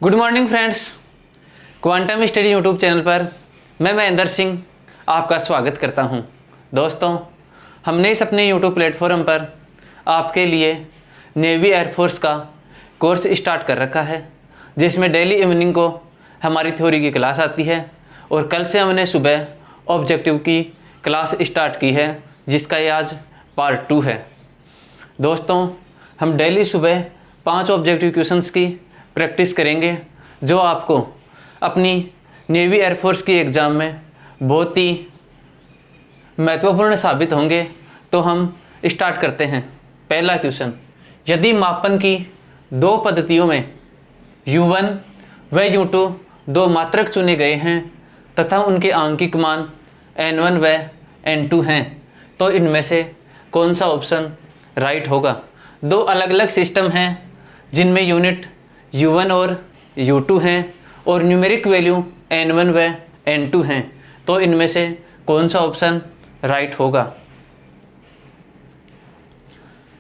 Good morning friends, quantum study YouTube channel पर मैं महेंद्र सिंह आपका स्वागत करता हूं। दोस्तों, हमने इस अपने यूट्यूब प्लेटफॉर्म पर आपके लिए नेवी एयरफोर्स का कोर्स स्टार्ट कर रखा है, जिसमें डेली इवनिंग को हमारी थ्योरी की क्लास आती है और कल से हमने सुबह ऑब्जेक्टिव की क्लास स्टार्ट की है, जिसका ये आज पार्ट 2 है। दोस्तों, हम डेली सुबह 5 ऑब्जेक्टिव क्वेश्चंस की प्रैक्टिस करेंगे, जो आपको अपनी नेवी एयरफोर्स की एग्ज़ाम में बहुत ही महत्वपूर्ण साबित होंगे। तो हम स्टार्ट करते हैं। पहला क्वेश्चन, यदि मापन की दो पद्धतियों में U1 व U2 दो मात्रक चुने गए हैं तथा उनके आंकिक मान N1 व N2 हैं, तो इनमें से कौन सा ऑप्शन राइट होगा। दो अलग अलग सिस्टम हैं जिनमें यूनिट U1 और U2 हैं और न्यूमेरिक वैल्यू N1 व N2 हैं, तो इनमें से कौन सा ऑप्शन राइट होगा।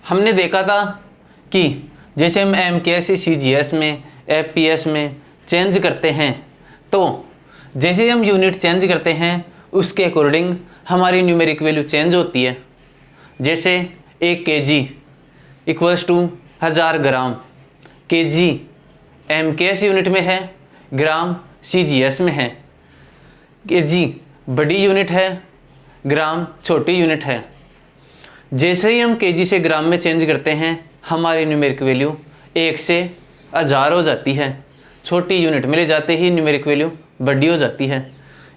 हमने देखा था कि जैसे हम MKS CGS में FPS में चेंज करते हैं, तो जैसे हम यूनिट चेंज करते हैं उसके अकॉर्डिंग हमारी न्यूमेरिक वैल्यू चेंज होती है। जैसे 1 kg equals to 1000 gram. kg MKS unit में है, ग्राम CGS में है। kg बड़ी यूनिट है, ग्राम छोटी यूनिट है। जैसे ही हम kg से ग्राम में चेंज करते हैं, हमारी न्यूमेरिक वैल्यू 1 से 1000 हो जाती है। छोटी यूनिट में ले जाते ही न्यूमेरिक वैल्यू बड़ी हो जाती है।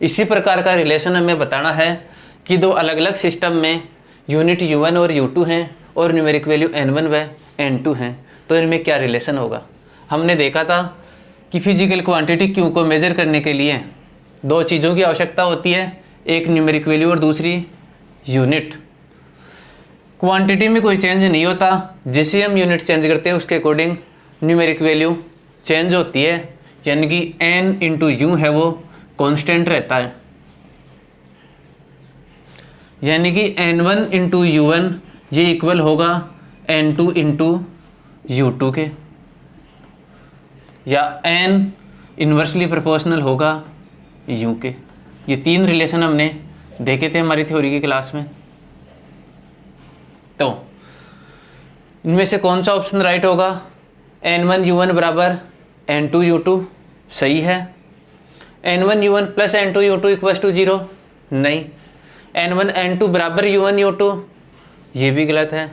इसी प्रकार का रिलेशन हमें बताना है कि दो अलग अलग सिस्टम में यूनिट U1 और U2 हैं और न्यूमेरिक वैल्यू N1 व N2 हैं, तो इनमें क्या रिलेशन होगा। हमने देखा था कि फिजिकल क्वांटिटी Q को मेजर करने के लिए दो चीज़ों की आवश्यकता होती है, एक न्यूमेरिक वैल्यू और दूसरी यूनिट। क्वांटिटी में कोई चेंज नहीं होता, जैसे हम यूनिट चेंज करते हैं उसके अकॉर्डिंग न्यूमेरिक वैल्यू चेंज होती है, यानी कि N इंटू U है वो कांस्टेंट रहता है। यानी कि N1 इंटू U1 ये इक्वल होगा N2 इंटू U2 के, या N इन्वर्सली प्रोपोर्शनल होगा U के। ये तीन रिलेशन हमने देखे थे हमारी थ्योरी की क्लास में। तो इनमें से कौन सा ऑप्शन राइट होगा। N1 U1 बराबर N2 U2 सही है। N1 U1 plus N2 U2 equals to 0 नहीं। N1 N2 बराबर U1 U2 ये भी गलत है।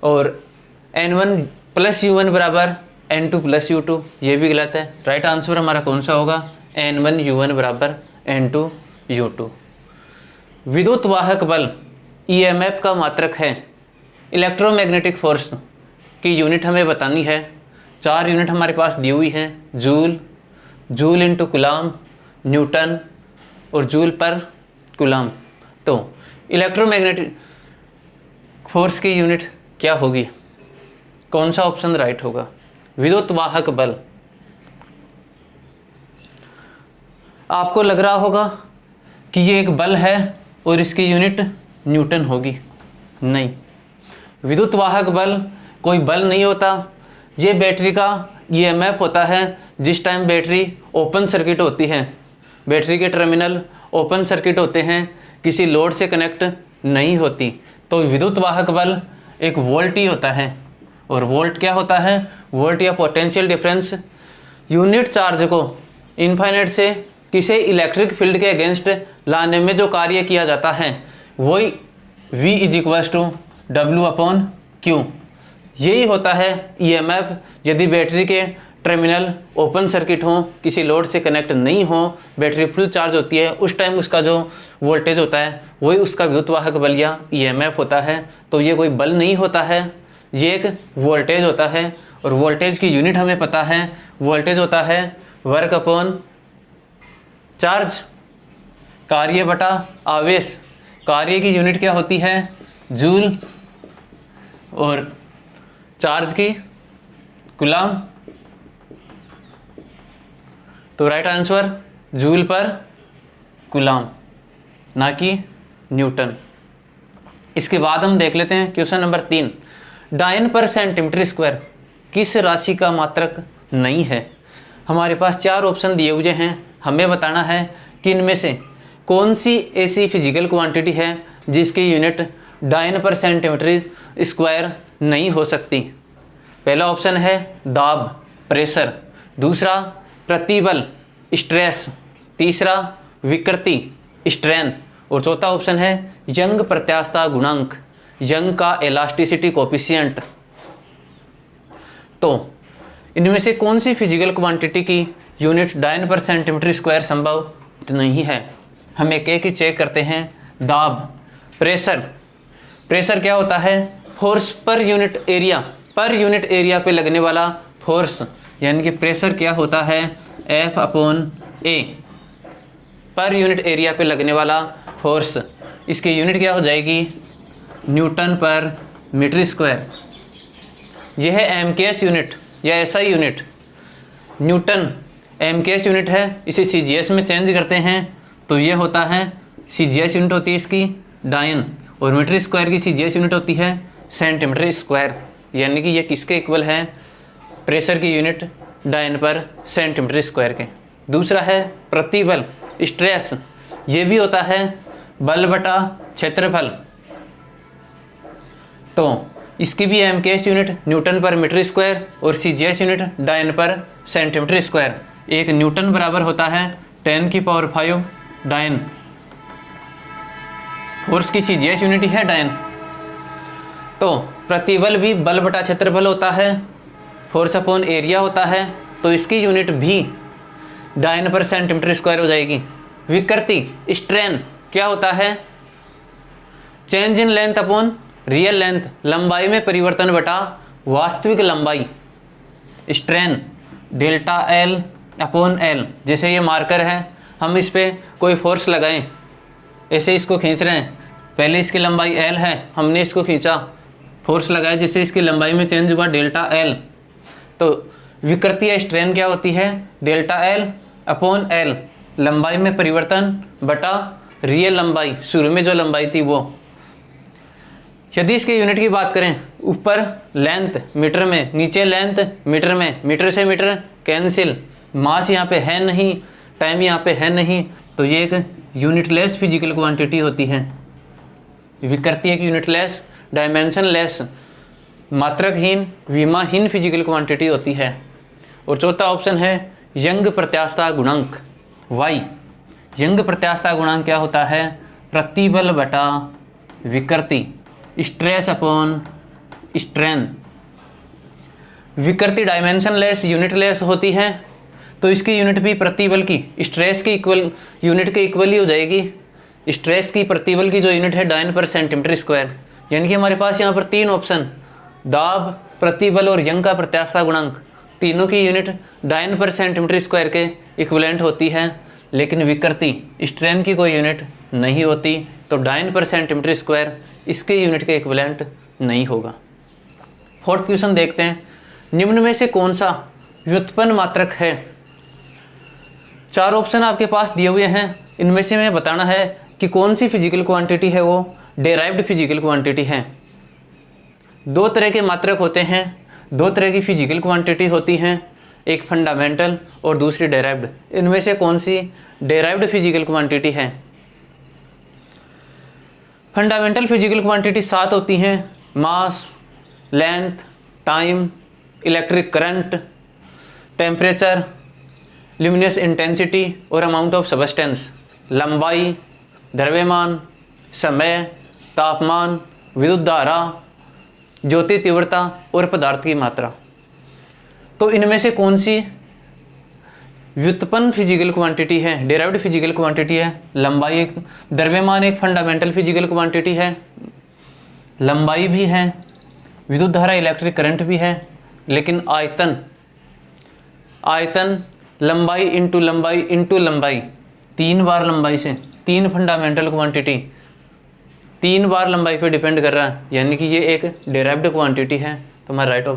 और N1 प्लस U1 बराबर N2 प्लस U2 ये भी गलत है। राइट आंसर हमारा कौन सा होगा, N1 U1 बराबर N2 U2। विद्युत वाहक बल EMF का मात्रक है। इलेक्ट्रोमैग्नेटिक फोर्स की यूनिट हमें बतानी है। 4 यूनिट हमारे पास दी हुई हैं, जूल, जूल इंटू कुलाम, न्यूटन और जूल पर कुलाम। तो इलेक्ट्रोमैग्नेटिक फोर्स की यूनिट क्या होगी, कौन सा ऑप्शन राइट होगा। विद्युत वाहक बल, आपको लग रहा होगा कि ये एक बल है और इसकी यूनिट न्यूटन होगी। नहीं, विद्युत वाहक बल कोई बल नहीं होता, ये बैटरी का EMF होता है। जिस टाइम बैटरी ओपन सर्किट होती है, बैटरी के टर्मिनल ओपन सर्किट होते हैं, किसी लोड से कनेक्ट नहीं होती, तो विद्युत वाहक बल एक वोल्ट ही होता है। और वोल्ट क्या होता है, वोल्ट या पोटेंशियल डिफरेंस यूनिट चार्ज को इनफाइनाइट से किसी इलेक्ट्रिक फील्ड के अगेंस्ट लाने में जो कार्य किया जाता है वही V is equals to W/Q। यही होता है EMF। यदि बैटरी के टर्मिनल ओपन सर्किट हो, किसी लोड से कनेक्ट नहीं हो, बैटरी फुल चार्ज होती है, उस टाइम उसका जो वोल्टेज होता है वही उसका विद्युत वाहक बल या EMF होता है। तो ये कोई बल नहीं होता है, ये एक वोल्टेज होता है। और वोल्टेज की यूनिट हमें पता है, वोल्टेज होता है वर्क अपॉन चार्ज, कार्य बटा आवेश। कार्य की यूनिट क्या होती है, जूल, और चार्ज की कूलम। तो राइट आंसर जूल पर कूलम, ना कि न्यूटन। इसके बाद हम देख लेते हैं क्वेश्चन नंबर 3। डायन पर सेंटीमीटर स्क्वायर किस राशि का मात्रक नहीं है। हमारे पास 4 ऑप्शन दिए हुए हैं, हमें बताना है कि इनमें से कौन सी ऐसी फिजिकल क्वांटिटी है जिसकी यूनिट डायन पर सेंटीमीटर स्क्वायर नहीं हो सकती। पहला ऑप्शन है दाब प्रेशर, दूसरा प्रतिबल स्ट्रेस, तीसरा विकृति स्ट्रेन और चौथा ऑप्शन है यंग प्रत्यास्थता गुणांक, यंग का इलास्टिसिटी कोफिशिएंट। तो इनमें से कौन सी फिजिकल क्वांटिटी की यूनिट डायन पर सेंटीमीटर स्क्वायर संभव नहीं है। हम एक एक ही चेक करते हैं। दाब प्रेशर, प्रेशर क्या होता है? फोर्स पर यूनिट एरिया पे लगने वाला फोर्स, यानी कि प्रेशर क्या होता है? F/A, पर यूनिट एरिया पे लगने वाला फोर्स। इसकी यूनिट क्या हो जाएगी? न्यूटन पर मीटर स्क्वायर। यह है MKS यूनिट या SI unit. Newton MKS unit है, इसे CGS में चेंज करते हैं तो ये होता है CGS यूनिट होती है इसकी डायन, और मीटर स्क्वायर की CGS यूनिट होती है सेंटीमीटर स्क्वायर। यानी कि ये किसके इक्वल है? प्रेशर की यूनिट डायन पर सेंटीमीटर स्क्वायर के। दूसरा है प्रतिबल स्ट्रेस, ये भी होता है बल बटा क्षेत्रफल। तो इसकी भी MKS यूनिट न्यूटन पर मीटर स्क्वायर और CGS यूनिट डायन पर सेंटीमीटर स्क्वायर। एक न्यूटन बराबर होता है 10⁵ डायन। फोर्स की CGS यूनिट है डायन। तो प्रतिबल भी बल बटा क्षेत्रफल होता है, फोर्स अपॉन एरिया होता है, तो इसकी यूनिट भी डायन पर सेंटीमीटर स्क्वायर हो जाएगी। विकृति स्ट्रेन क्या होता है? Change in length upon real length, लंबाई में परिवर्तन बटा वास्तविक लंबाई। Strain ΔL/L। जैसे ये मार्कर है, हम इस पर कोई फोर्स लगाएं, ऐसे इसको खींच रहे हैं, पहले इसकी लंबाई L है, हमने इसको खींचा, फोर्स लगाया जिससे इसकी लंबाई में चेंज हुआ ΔL। तो विकृति या स्ट्रेन क्या होती है? ΔL/L, लंबाई में परिवर्तन बटा रियल लंबाई, शुरू में जो लंबाई थी वो। यदि इसके यूनिट की बात करें, ऊपर लेंथ मीटर में, नीचे लेंथ मीटर में, मीटर से मीटर कैंसिल, मास यहाँ पे है नहीं, टाइम यहाँ पे है नहीं, तो ये एक यूनिटलेस फिजिकल क्वांटिटी होती है। विकृति एक यूनिटलेस, डायमेंशनलेस, मात्रकहीन, विमाहीन फिजिकल क्वांटिटी होती है। और चौथा ऑप्शन है यंग प्रत्यास्थता गुणांक, Y। यंग प्रत्यास्थता गुणांक क्या होता है? प्रतिबल बटा विकृति, स्ट्रेस अपॉन स्ट्रेन। विकृति डायमेंशनलेस, यूनिटलेस होती है, तो इसकी यूनिट भी प्रतिबल की स्ट्रेस की इक्वल यूनिट के इक्वल ही हो जाएगी। स्ट्रेस की प्रतिबल की जो यूनिट है डायन पर सेंटीमीटर स्क्वायर। यानी कि हमारे पास यहाँ पर 3 ऑप्शन, दाब, प्रतिबल और यंग का प्रत्यास्थता गुणांक, तीनों की यूनिट डायन पर सेंटीमीटर स्क्वायर के इक्विवेलेंट होती है, लेकिन विकृति स्ट्रेन की कोई यूनिट नहीं होती, तो डायन पर सेंटीमीटर स्क्वायर इसके यूनिट के इक्विवेलेंट नहीं होगा। 4th क्वेश्चन देखते हैं। निम्न में से कौन सा व्युत्पन्न मात्रक है? 4 ऑप्शन आपके पास दिए हुए हैं, इनमें से हमें बताना है कि कौन सी फिजिकल क्वांटिटी है वो डेराइव्ड फिजिकल क्वांटिटी है। 2 तरह के मात्रक होते हैं, 2 तरह की फिजिकल क्वांटिटी होती हैं, एक फंडामेंटल और दूसरी डेराइव्ड। इनमें से कौन सी डेराइव्ड फिजिकल क्वांटिटी है? फंडामेंटल फिजिकल क्वांटिटी 7 होती हैं, mass, length, time, electric current, temperature, luminous intensity और अमाउंट ऑफ सब्सटेंस। लंबाई, द्रव्यमान, समय, तापमान, विद्युत धारा, ज्योति तीव्रता और पदार्थ की मात्रा। तो इनमें से कौन सी व्युत्पन्न फिजिकल क्वांटिटी है, डेराइव्ड फिजिकल क्वांटिटी है? लंबाई एक, द्रव्यमान एक फंडामेंटल फिजिकल क्वांटिटी है, लंबाई भी है, विद्युत धारा इलेक्ट्रिक करंट भी है, लेकिन आयतन लंबाई इंटू लंबाई 3 बार लंबाई से, 3 फंडामेंटल क्वांटिटी 3 बार लंबाई पे डिपेंड कर रहा है, यानी कि ये एक डेराइव्ड क्वांटिटी है। तो हमारा राइट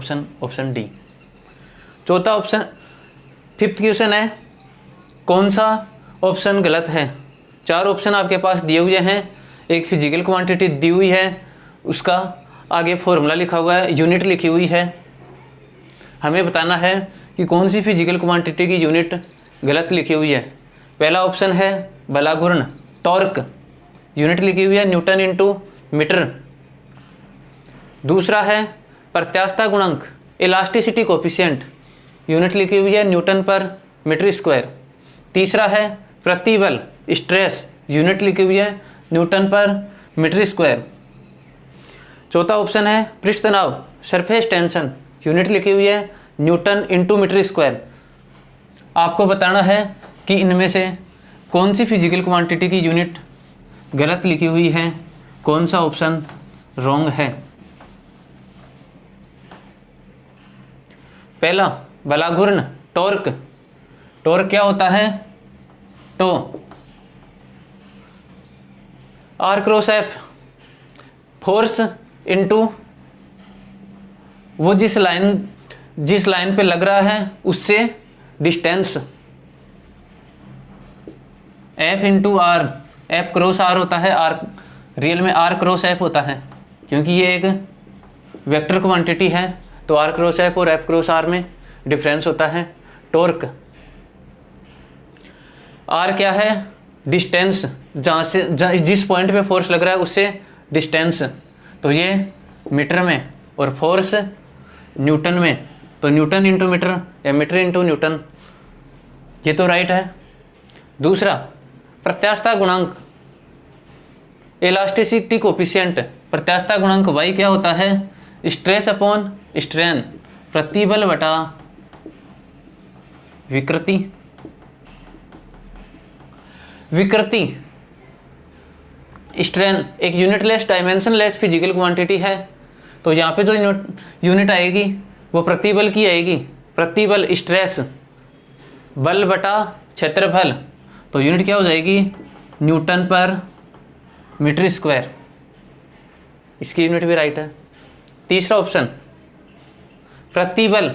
ऑप्शन डी। चौथा ऑप्शन, 5th क्वेश्चन है, कौन सा ऑप्शन गलत है? 4 ऑप्शन आपके पास दिए हुए हैं, एक फिजिकल क्वांटिटी दी हुई है, उसका आगे फॉर्मूला लिखा हुआ है, यूनिट लिखी हुई है, हमें बताना है कि कौन सी फिजिकल क्वांटिटी की यूनिट गलत लिखी हुई है। पहला ऑप्शन है बलाघूर्ण, टॉर्क, यूनिट लिखी हुई है न्यूटन इंटू मीटर। दूसरा है प्रत्यास्थता गुणांक, इलास्टिसिटी कोफिशिएंट, यूनिट लिखी हुई है न्यूटन पर मीटर स्क्वायर। तीसरा है प्रतिबल, स्ट्रेस, यूनिट लिखी हुई है न्यूटन पर मीटर स्क्वायर। चौथा ऑप्शन है पृष्ठ तनाव, सरफेस टेंशन, यूनिट लिखी हुई है न्यूटन इंटू मीटर स्क्वायर। आपको बताना है कि इनमें से कौन सी फिजिकल क्वांटिटी की यूनिट गलत लिखी हुई है, कौन सा ऑप्शन रॉन्ग है। पहला बलाघूर्ण, टॉर्क। टॉर्क क्या होता है? Tau R cross F, force into वो जिस लाइन पे लग रहा है उससे distance, F into R. F cross R होता है, आर रियल में आर क्रॉस एफ होता है, क्योंकि ये एक वेक्टर क्वांटिटी है तो आर क्रॉस एफ और एफ क्रॉस आर में डिफरेंस होता है। टॉर्क, आर क्या है? डिस्टेंस, जिस पॉइंट पे फोर्स लग रहा है उससे डिस्टेंस, तो ये मीटर में, और फोर्स न्यूटन में, तो न्यूटन इंटू मीटर या मीटर इंटू न्यूटन, ये तो राइट है। दूसरा प्रत्यास्थता गुणांक, इलास्टिसिटी कोफिशिएंट, प्रत्यास्थता गुणांक y क्या होता है? स्ट्रेस अपॉन स्ट्रेन, प्रतिबल बटा विकृति। विकृति, स्ट्रेन एक यूनिटलेस डायमेंशनलेस फिजिकल क्वांटिटी है, तो यहाँ पे जो यूनिट आएगी वो प्रतिबल की आएगी। प्रतिबल स्ट्रेस, बल बटा क्षेत्रफल, तो यूनिट क्या हो जाएगी? न्यूटन पर मीटर स्क्वायर। इसकी यूनिट भी राइट है। तीसरा ऑप्शन प्रतिबल,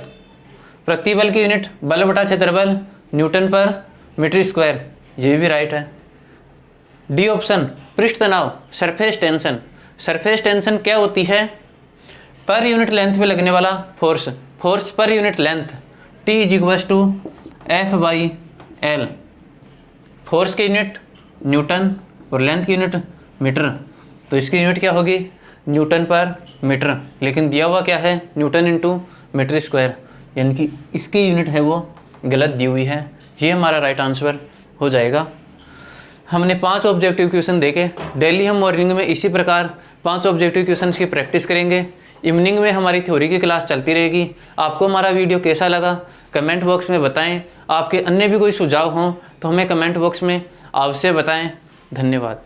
प्रतिबल की यूनिट बल बटा क्षेत्रफल, न्यूटन पर मीटर स्क्वायर, ये भी राइट है। डी ऑप्शन पृष्ठ तनाव, सरफेस टेंशन। सरफेस टेंशन क्या होती है? पर यूनिट लेंथ पे लगने वाला force, force per unit length, T equals to F by L. Force की यूनिट न्यूटन और लेंथ की यूनिट मीटर, तो इसकी यूनिट क्या होगी? न्यूटन पर मीटर, लेकिन दिया हुआ क्या है? न्यूटन इंटू मीटर स्क्वायर, यानी कि इसकी यूनिट है वो गलत दी हुई है। ये हमारा राइट आंसर हो जाएगा। हमने 5 ऑब्जेक्टिव क्वेश्चन देखे। डेली हम मॉर्निंग में इसी प्रकार 5 ऑब्जेक्टिव क्वेश्चन की प्रैक्टिस करेंगे। इवनिंग में हमारी थ्योरी की क्लास चलती रहेगी। आपको हमारा वीडियो कैसा लगा कमेंट बॉक्स में बताएं। आपके अन्य भी कोई सुझाव हों तो हमें कमेंट बॉक्स में अवश्य बताएं। धन्यवाद।